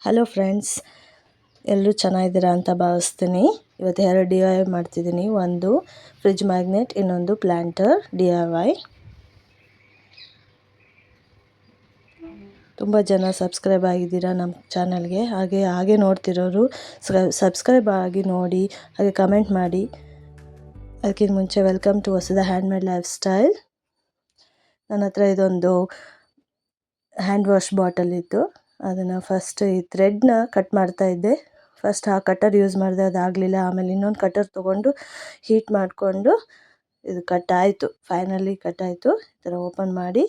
Hello friends, ಎಲ್ಲರೂ ಚೆನ್ನಾಗಿದ್ದೀರಾ ಅಂತ ಭಾವಿಸ್ತೀನಿ. ಇವತ್ತು 2 DIY ಮಾಡ್ತಿದ್ದೀನಿ. ಒಂದು ಫ್ರಿಡ್ಜ್ ಮ್ಯಾಗ್ನೆಟ್, ಇನ್ನೊಂದು ಪ್ಲ್ಯಾಂಟರ್ DIY. ತುಂಬ ಜನ ಸಬ್ಸ್ಕ್ರೈಬ್ ಆಗಿದ್ದೀರಾ ನಮ್ಮ ಚಾನಲ್ಗೆ. ಹಾಗೆ ನೋಡ್ತಿರೋರು ಸಬ್ಸ್ಕ್ರೈಬ್ ಆಗಿ ನೋಡಿ, ಹಾಗೆ ಕಮೆಂಟ್ ಮಾಡಿ. ಅದಕ್ಕಿಂತ ಮುಂಚೆ ವೆಲ್ಕಮ್ ಟು ಹೊಸದ ಹ್ಯಾಂಡ್ಮೇಡ್ ಲೈಫ್ ಸ್ಟೈಲ್. ನನ್ನ ಹತ್ರ ಇದೊಂದು ಹ್ಯಾಂಡ್ ವಾಶ್ ಬಾಟಲ್ ಇತ್ತು. ಅದನ್ನು ಫಸ್ಟ್ ಈ ಥ್ರೆಡ್ನ ಕಟ್ ಮಾಡ್ತಾ ಇದ್ದೆ. ಫಸ್ಟ್ ಆ ಕಟರ್ ಯೂಸ್ ಮಾಡಿದೆ, ಅದಾಗಲಿಲ್ಲ. ಆಮೇಲೆ ಇನ್ನೊಂದು ಕಟರ್ ತೊಗೊಂಡು ಹೀಟ್ ಮಾಡಿಕೊಂಡು ಇದು ಕಟ್ ಆಯಿತು. ಫೈನಲಿ ಕಟ್ ಆಯಿತು. ಈ ಥರ ಓಪನ್ ಮಾಡಿ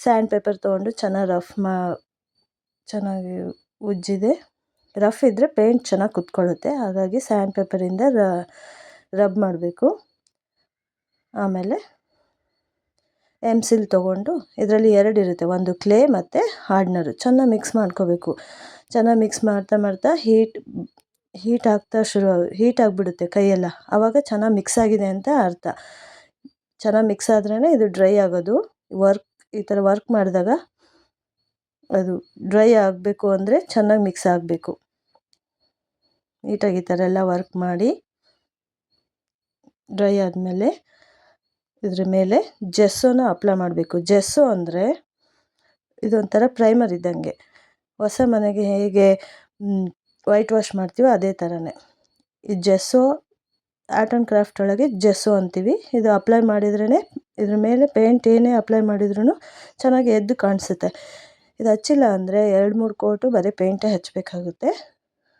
ಸ್ಯಾಂಡ್ ಪೇಪರ್ ತೊಗೊಂಡು ಚೆನ್ನಾಗಿ ಉಜ್ಜಿದೆ. ರಫ್ ಇದ್ದರೆ ಪೇಂಟ್ ಚೆನ್ನಾಗಿ ಕುತ್ಕೊಳ್ಳುತ್ತೆ, ಹಾಗಾಗಿ ಸ್ಯಾಂಡ್ ಪೇಪರಿಂದ ರಬ್ ಮಾಡಬೇಕು. ಆಮೇಲೆ ಎಮ್ಸಿಲ್ ತೊಗೊಂಡು, ಇದರಲ್ಲಿ 2 ಇರುತ್ತೆ, ಒಂದು ಕ್ಲೇ ಮತ್ತು ಹಾರ್ಡ್ನರು. ಚೆನ್ನಾಗಿ ಮಿಕ್ಸ್ ಮಾಡ್ಕೋಬೇಕು. ಚೆನ್ನಾಗಿ ಮಿಕ್ಸ್ ಮಾಡ್ತಾ ಹೀಟ್ ಹೀಟ್ ಆಗಿಬಿಡುತ್ತೆ ಕೈಯೆಲ್ಲ. ಆವಾಗ ಚೆನ್ನಾಗಿ ಮಿಕ್ಸ್ ಆಗಿದೆ ಅಂತ ಅರ್ಥ. ಚೆನ್ನಾಗಿ ಮಿಕ್ಸ್ ಆದ್ರೇ ಇದು ಡ್ರೈ ಆಗೋದು. ಈ ಥರ ವರ್ಕ್ ಮಾಡಿದಾಗ ಅದು ಡ್ರೈ ಆಗಬೇಕು ಅಂದರೆ ಚೆನ್ನಾಗಿ ಮಿಕ್ಸ್ ಆಗಬೇಕು. ನೀಟಾಗಿ ಈ ಥರ ಎಲ್ಲ ವರ್ಕ್ ಮಾಡಿ ಡ್ರೈ ಆದಮೇಲೆ ಇದ್ರ ಮೇಲೆ ಜೆಸ್ಸೋನ ಅಪ್ಲೈ ಮಾಡಬೇಕು. ಜೆಸ್ಸೋ ಅಂದರೆ ಇದೊಂಥರ ಪ್ರೈಮರ್ ಇದ್ದಂಗೆ. ಹೊಸ ಮನೆಗೆ ಹೇಗೆ ವೈಟ್ ವಾಶ್ ಮಾಡ್ತೀವೋ ಅದೇ ಥರನೇ. ಈ ಜೆಸ್ಸೋ ಆರ್ಟ್ ಆ್ಯಂಡ್ ಕ್ರಾಫ್ಟ್ ಒಳಗೆ ಜೆಸ್ಸೋ ಅಂತೀವಿ. ಇದು ಅಪ್ಲೈ ಮಾಡಿದ್ರೇ ಇದ್ರ ಮೇಲೆ ಪೇಂಟ್ ಏನೇ ಅಪ್ಲೈ ಮಾಡಿದ್ರೂ ಚೆನ್ನಾಗಿ ಎದ್ದು ಕಾಣಿಸುತ್ತೆ. ಇದು ಹಚ್ಚಿಲ್ಲ ಅಂದರೆ 2-3 ಕೋಟು ಬರೀ ಪೇಂಟೇ ಹಚ್ಚಬೇಕಾಗುತ್ತೆ.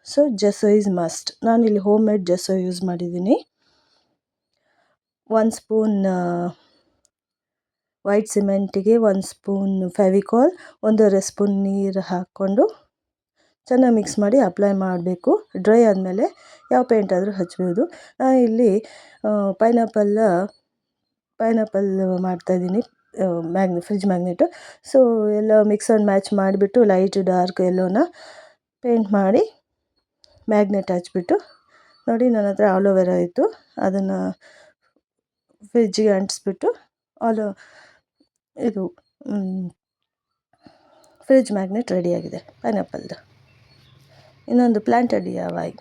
So gesso is must. ನಾನಿಲ್ಲಿ ಹೋಮ್ ಮೇಡ್ ಜೆಸ್ಸೋ ಯೂಸ್ ಮಾಡಿದ್ದೀನಿ. 1 ಸ್ಪೂನ್ ವೈಟ್ ಸಿಮೆಂಟಿಗೆ 1 ಸ್ಪೂನ್ ಫೆವಿಕಾಲ್, 1.5 ಸ್ಪೂನ್ ನೀರು ಹಾಕ್ಕೊಂಡು ಚೆನ್ನಾಗಿ ಮಿಕ್ಸ್ ಮಾಡಿ ಅಪ್ಲೈ ಮಾಡಬೇಕು. ಡ್ರೈ ಆದಮೇಲೆ ಯಾವ ಪೇಂಟ್ ಆದರೂ ಹಚ್ಬೋದು. ನಾನು ಇಲ್ಲಿ ಪೈನಾಪಲ್ ಮಾಡ್ತಾಯಿದ್ದೀನಿ, ಫ್ರಿಡ್ಜ್ ಮ್ಯಾಗ್ನೆಟು. ಸೊ ಎಲ್ಲ ಮಿಕ್ಸ್ ಆ್ಯಂಡ್ ಮ್ಯಾಚ್ ಮಾಡಿಬಿಟ್ಟು ಲೈಟ್ ಡಾರ್ಕ್ ಎಲ್ಲೋನ ಪೇಂಟ್ ಮಾಡಿ ಮ್ಯಾಗ್ನೆಟ್ ಹಚ್ಬಿಟ್ಟು, ನೋಡಿ ನನ್ನ ಹತ್ರ ಆಲೋವೆರಾ ಇತ್ತು, ಅದನ್ನು ಫ್ರಿಡ್ಜಿಗೆ ಅಂಟಿಸ್ಬಿಟ್ಟು ಇದು ಫ್ರಿಡ್ಜ್ ಮ್ಯಾಗ್ನೆಟ್ ರೆಡಿಯಾಗಿದೆ ಪೈನಾಪಲ್ದು. ಇನ್ನೊಂದು ಪ್ಲ್ಯಾಂಟರ್ DIY,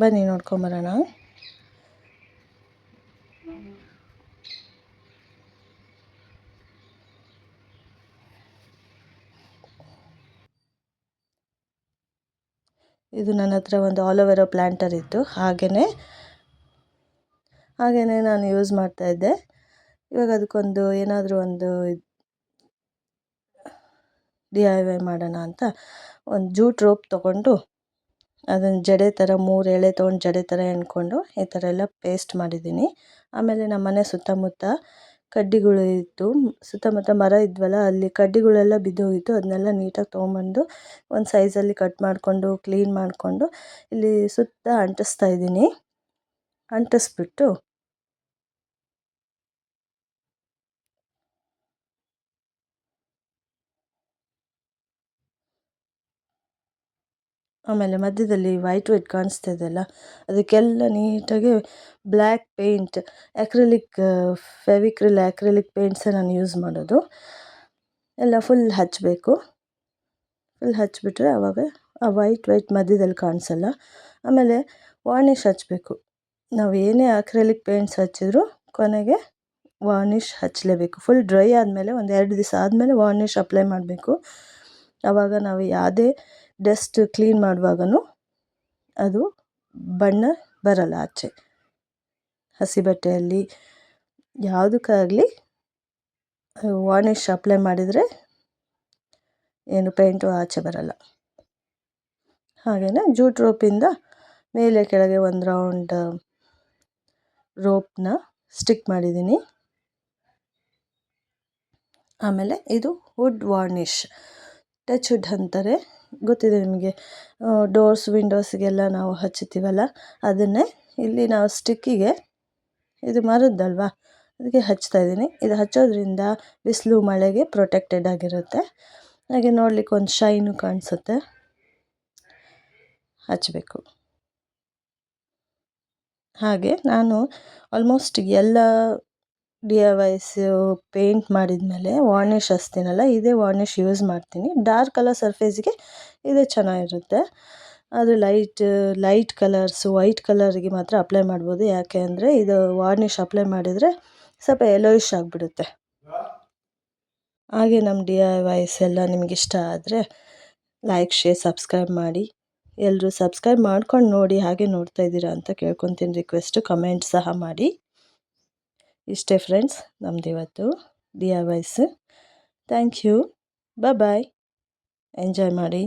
ಬನ್ನಿ ನೋಡ್ಕೊಂಬರೋಣ. ಇದು ನನ್ನ ಹತ್ರ ಒಂದು ಆಲೋವೆರಾ ಪ್ಲ್ಯಾಂಟರ್ ಇತ್ತು, ಹಾಗೆಯೇ ನಾನು ಯೂಸ್ ಮಾಡ್ತಾಯಿದ್ದೆ. ಇವಾಗ ಅದಕ್ಕೊಂದು ಏನಾದರೂ ಒಂದು DIY ಮಾಡೋಣ ಅಂತ ಒಂದು ಜೂಟ್ ರೋಪ್ ತೊಗೊಂಡು ಅದನ್ನು ಜಡೆ ಥರ 3 ಎಳೆ ತೊಗೊಂಡು ಜಡೆ ಥರ ಎಣ್ಕೊಂಡು ಈ ಥರ ಎಲ್ಲ ಪೇಸ್ಟ್ ಮಾಡಿದ್ದೀನಿ. ಆಮೇಲೆ ನಮ್ಮ ಮನೆ ಸುತ್ತಮುತ್ತ ಕಡ್ಡಿಗಳು ಇತ್ತು, ಸುತ್ತಮುತ್ತ ಮರ ಇದ್ವಲ್ಲ, ಅಲ್ಲಿ ಕಡ್ಡಿಗಳೆಲ್ಲ ಬಿದ್ದೋಗಿತ್ತು. ಅದನ್ನೆಲ್ಲ ನೀಟಾಗಿ ತೊಗೊಂಬಂದು ಒಂದು ಸೈಜಲ್ಲಿ ಕಟ್ ಮಾಡಿಕೊಂಡು ಕ್ಲೀನ್ ಮಾಡಿಕೊಂಡು ಇಲ್ಲಿ ಸುತ್ತ ಅಂಟಿಸ್ತಾ ಇದ್ದೀನಿ. ಅಂಟಿಸ್ಬಿಟ್ಟು ಆಮೇಲೆ ಮಧ್ಯದಲ್ಲಿ ವೈಟ್ ಕಾಣಿಸ್ತಾ ಇದೆಯಲ್ಲ, ಅದಕ್ಕೆಲ್ಲ ನೀಟಾಗಿ ಬ್ಲ್ಯಾಕ್ ಪೇಂಟ್, ಆ್ಯಕ್ರಿಲಿಕ್ ಪೇಂಟ್ಸೇ ನಾನು ಯೂಸ್ ಮಾಡೋದು. ಎಲ್ಲ ಫುಲ್ ಹಚ್ಚಬೇಕು. ಫುಲ್ ಹಚ್ಚಿಬಿಟ್ರೆ ಆವಾಗ ಆ ವೈಟ್ ಮಧ್ಯದಲ್ಲಿ ಕಾಣಿಸಲ್ಲ. ಆಮೇಲೆ ವಾರ್ನಿಷ್ ಹಚ್ಚಬೇಕು. ನಾವು ಏನೇ ಆ್ಯಕ್ರಿಲಿಕ್ ಪೇಂಟ್ಸ್ ಹಚ್ಚಿದ್ರು ಕೊನೆಗೆ ವಾರ್ನಿಷ್ ಹಚ್ಚಲೇಬೇಕು. ಫುಲ್ ಡ್ರೈ ಆದಮೇಲೆ 1-2 ದಿವಸ ಆದಮೇಲೆ ವಾರ್ನಿಷ್ ಅಪ್ಲೈ ಮಾಡಬೇಕು. ಆವಾಗ ನಾವು ಯಾವುದೇ ಡಸ್ಟ್ ಕ್ಲೀನ್ ಮಾಡುವಾಗನೂ ಅದು ಬಣ್ಣ ಬರಲ್ಲ ಆಚೆ. ಹಸಿ ಬಟ್ಟೆಯಲ್ಲಿ ಯಾವುದಕ್ಕಾಗಲಿ ವಾರ್ನಿಷ್ ಅಪ್ಲೈ ಮಾಡಿದರೆ ಏನು ಪೇಂಟು ಆಚೆ ಬರಲ್ಲ. ಹಾಗೆಯೇ ಜೂಟ್ ರೋಪಿಂದ ಮೇಲೆ ಕೆಳಗೆ ಒಂದು ರೌಂಡ್ ರೋಪ್ನ ಸ್ಟಿಕ್ ಮಾಡಿದ್ದೀನಿ. ಆಮೇಲೆ ಇದು ವುಡ್ ವಾರ್ನಿಷ್, ಟಚ್ ವುಡ್ ಅಂತಾರೆ, ಗೊತ್ತಿದೆ ನಿಮಗೆ. ಡೋರ್ಸ್ ವಿಂಡೋಸ್ಗೆಲ್ಲ ನಾವು ಹಚ್ಚುತ್ತೀವಲ್ಲ, ಅದನ್ನೇ ಇಲ್ಲಿ ನಾವು ಸ್ಟಿಕ್ಕಿಗೆ, ಇದು ಮರದ್ದಲ್ವಾ, ಅದಕ್ಕೆ ಹಚ್ತಾಯಿದ್ದೀನಿ. ಇದು ಹಚ್ಚೋದ್ರಿಂದ ಬಿಸಿಲು ಮಳೆಗೆ ಪ್ರೊಟೆಕ್ಟೆಡ್ ಆಗಿರುತ್ತೆ. ಹಾಗೆ ನೋಡಲಿಕ್ಕೆ ಒಂದು ಶೈನು ಕಾಣಿಸುತ್ತೆ. ಹಚ್ಚಬೇಕು. ಹಾಗೆ ನಾನು ಆಲ್ಮೋಸ್ಟ್ ಎಲ್ಲ DIYಸು ಪೇಂಟ್ ಮಾಡಿದ್ಮೇಲೆ ವಾರ್ನಿಷ್ ಹಚ್ತೀನಲ್ಲ, ಇದೇ ವಾರ್ನಿಷ್ ಯೂಸ್ ಮಾಡ್ತೀನಿ. ಡಾರ್ಕ್ ಕಲರ್ ಸರ್ಫೇಸ್ಗೆ ಇದೇ ಚೆನ್ನಾಗಿರುತ್ತೆ. ಆದರೆ ಲೈಟ್ ಕಲರ್ಸು ವೈಟ್ ಕಲರ್ಗೆ ಮಾತ್ರ ಅಪ್ಲೈ ಮಾಡ್ಬೋದು. ಯಾಕೆ ಅಂದರೆ ಇದು ವಾರ್ನಿಷ್ ಅಪ್ಲೈ ಮಾಡಿದರೆ ಸ್ವಲ್ಪ ಯೆಲ್ಲೋಯಿಶ್ ಆಗಿಬಿಡುತ್ತೆ. ಹಾಗೆ ನಮ್ಮ DIYs ಎಲ್ಲ ನಿಮಗಿಷ್ಟ ಆದರೆ ಲೈಕ್, ಶೇರ್, ಸಬ್ಸ್ಕ್ರೈಬ್ ಮಾಡಿ. ಎಲ್ಲರೂ ಸಬ್ಸ್ಕ್ರೈಬ್ ಮಾಡ್ಕೊಂಡು ನೋಡಿ, ಹಾಗೆ ನೋಡ್ತಾ ಇದ್ದೀರಾ ಅಂತ ಕೇಳ್ಕೊತೀನಿ. ರಿಕ್ವೆಸ್ಟು ಕಮೆಂಟ್ ಸಹ ಮಾಡಿ. ಇಷ್ಟೇ ಫ್ರೆಂಡ್ಸ್ ನಮ್ಮದಿವತ್ತು DIYs. Thank you. Bye. Enjoy ಮಾಡಿ.